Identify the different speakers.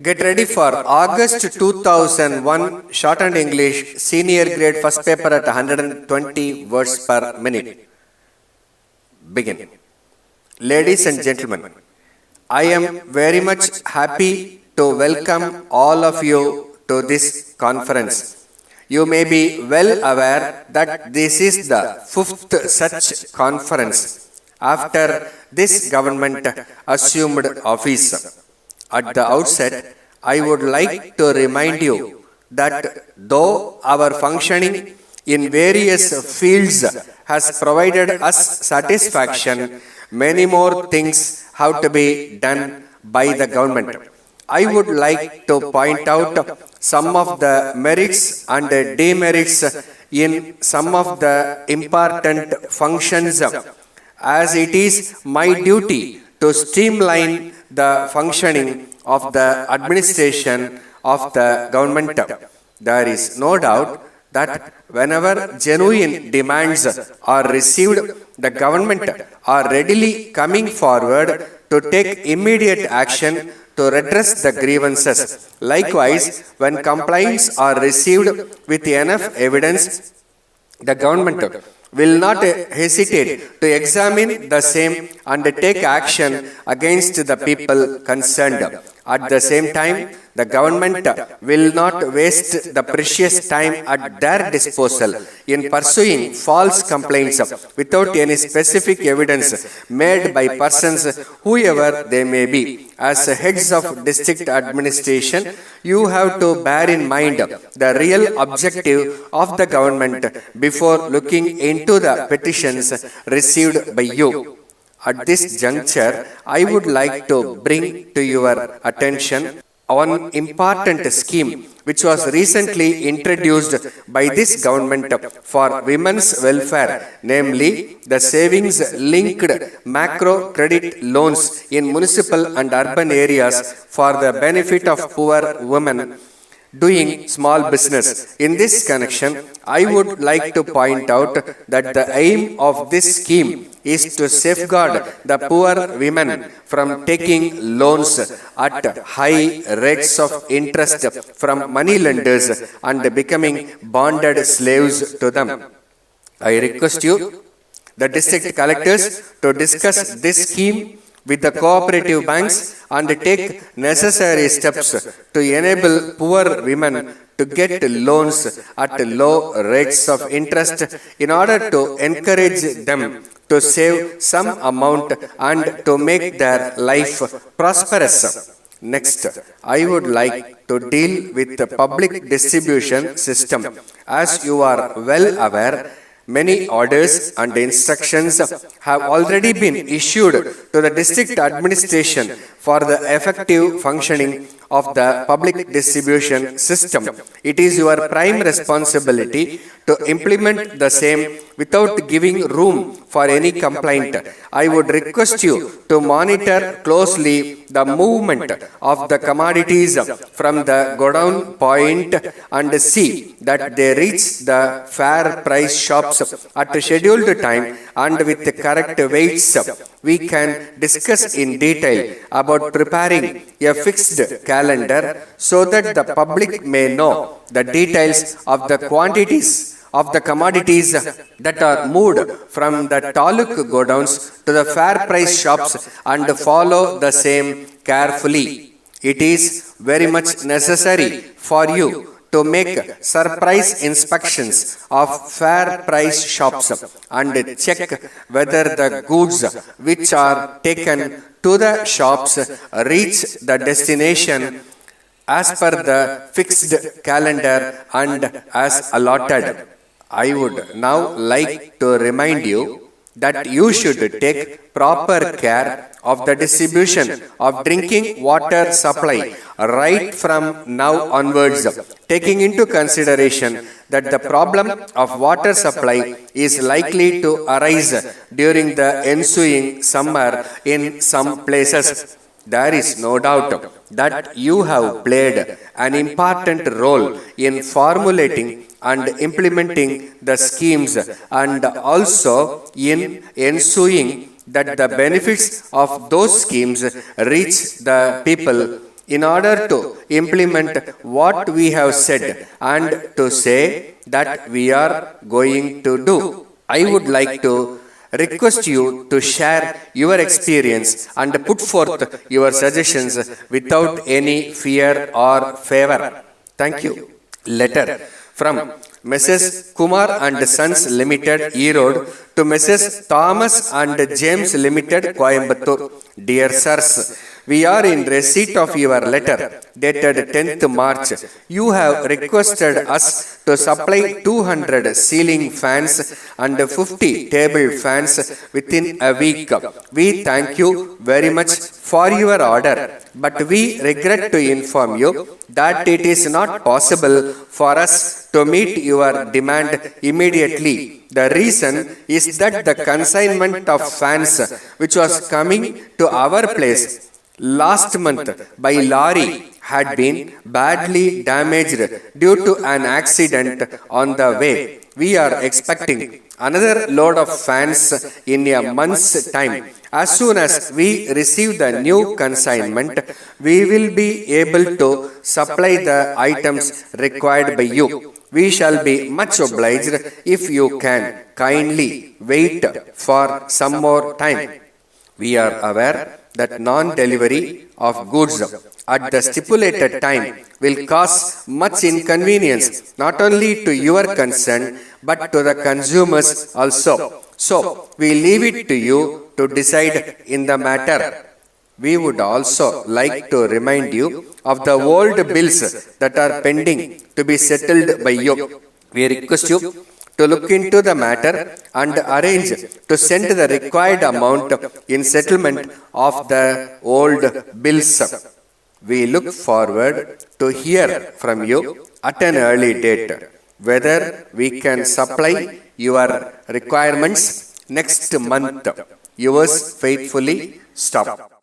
Speaker 1: Get ready for August 2001 Shorthand English Senior Grade First Paper at 120 words per minute. Begin. Ladies and gentlemen, I am very much happy to welcome all of you to this conference. You may be well aware that this is the fifth such conference after this government assumed office. At the outset, I would like to remind you that though our functioning in various fields has provided us satisfaction, many more things have to be done by the government. I would like to point out some of the merits and demerits in some of the important functions, as it is my duty to streamline the functioning of the administration of the government. There is no doubt that whenever genuine demands are received, the government are readily coming forward to take immediate action to redress the grievances. Likewise, when complaints are received with enough evidence, the government will not hesitate to examine the same and take action against the people concerned. At the same time, the government will not waste the precious time at their disposal in pursuing false complaints without any specific evidence made by persons, whoever they may be. As heads of district administration, you have to bear in mind the real objective of the government before looking into the petitions received by you. At this juncture, I would like to bring to your attention one important scheme which was recently introduced by this government for women's welfare, namely the savings linked macro credit loans in municipal and urban areas for the benefit of poor women doing small business. In this connection, I would like to point out that the aim of this scheme is to safeguard the poor women from taking loans at high rates of interest from money lenders and becoming bonded slaves to them. I request you, the district collectors, to discuss this scheme with the cooperative banks and take necessary steps to enable poor women to get loans at low rates of interest in order to encourage them to save some amount and to make their life prosperous. Next, I would like to deal with the public distribution system. As you are well aware, many orders and instructions have already been issued to the district administration for the effective functioning of the public distribution system. It is your prime responsibility to implement the same without giving room for any complaint. I would request you to monitor closely the movement of the commodities from the godown point and see that they reach the fair price shops at a scheduled time and with the correct weights. We can discuss in detail about preparing a fixed calendar so that the public may know the details of the quantities of the commodities that are moved from the taluk godowns to the fair price shops and follow the same carefully. It is very much necessary for you to make surprise inspections of fair price shops and check whether the goods which are taken to the shops reach the destination as per the fixed calendar and as allotted. I would now like to remind you that you should take proper care of the distribution of drinking water supply right from now onwards, taking into consideration that the problem of water supply is likely to arise during the ensuing summer in some places. There is no doubt that you have played an important role in formulating and implementing the schemes and also in ensuring that the benefits of those schemes reach the people in order to implement what we have said and to say that we are going to do. I would like to request you to share your experience and put forth your suggestions without any fear or favor. Thank you. Letter from Mrs. Kumar and Sons Limited, Erode, to Mrs. Thomas and James Limited, Coimbatore. Dear sirs, we are in receipt of your letter dated 10th March. You have requested us to supply 200 ceiling fans and 50 table fans within a week. We thank you very much for your order, but we regret to inform you that it is not possible for us to meet your demand immediately. The reason is that the consignment of fans which was coming to our place last month by lorry had been badly damaged due to an accident on the way. We are expecting another load of fans in a month's time. As soon as we receive the new consignment, we will be able to supply the items required by you. We shall be much obliged if you can kindly wait for some more time. We are aware that non-delivery of goods at the stipulated time will cause much inconvenience not only to your concern but to the consumers also. So, we leave it to you to decide in the matter. We would also like to remind you of the old bills that are pending to be settled by you. We request you to look into the matter and arrange to send the required amount in settlement of the old bills. We look forward to hear from you at an early date whether we can supply your requirements next month. Yours faithfully, Stop.